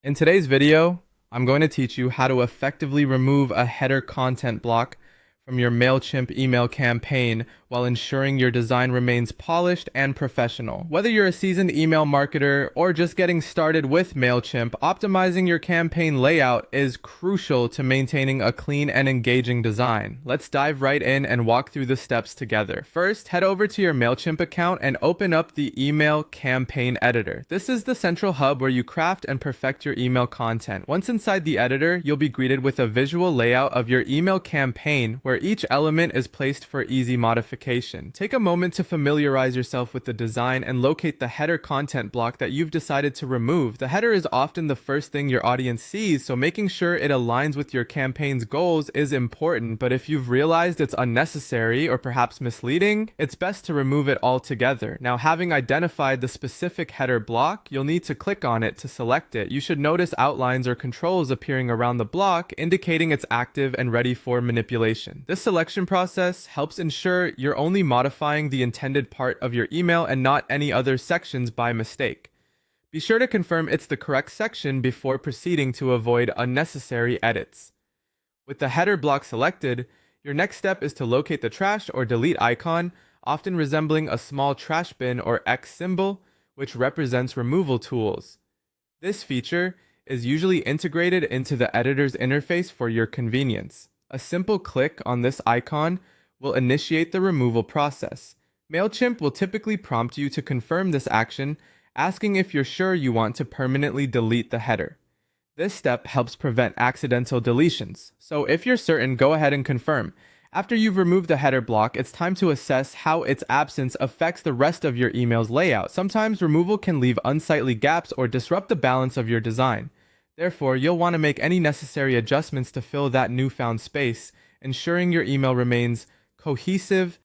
In today's video, I'm going to teach you how to effectively remove a header content block from your Mailchimp email campaign while ensuring your design remains polished and professional. Whether you're a seasoned email marketer or just getting started with Mailchimp, optimizing your campaign layout is crucial to maintaining a clean and engaging design. Let's dive right in and walk through the steps together. First, head over to your Mailchimp account and open up the email campaign editor. This is the central hub where you craft and perfect your email content. Once inside the editor, you'll be greeted with a visual layout of your email campaign where each element is placed for easy modification. Take a moment to familiarize yourself with the design and locate the header content block that you've decided to remove. The header is often the first thing your audience sees, so making sure it aligns with your campaign's goals is important, but if you've realized it's unnecessary or perhaps misleading, it's best to remove it altogether. Now, having identified the specific header block, you'll need to click on it to select it. You should notice outlines or controls appearing around the block, indicating it's active and ready for manipulation. This selection process helps ensure you're only modifying the intended part of your email and not any other sections by mistake. Be sure to confirm it's the correct section before proceeding to avoid unnecessary edits. With the header block selected, your next step is to locate the trash or delete icon, often resembling a small trash bin or X symbol, which represents removal tools. This feature is usually integrated into the editor's interface for your convenience. A simple click on this icon will initiate the removal process. Mailchimp will typically prompt you to confirm this action, asking if you're sure you want to permanently delete the header. This step helps prevent accidental deletions, so if you're certain, go ahead and confirm. After you've removed the header block, it's time to assess how its absence affects the rest of your email's layout. Sometimes removal can leave unsightly gaps or disrupt the balance of your design. Therefore, you'll want to make any necessary adjustments to fill that newfound space, ensuring your email remains cohesive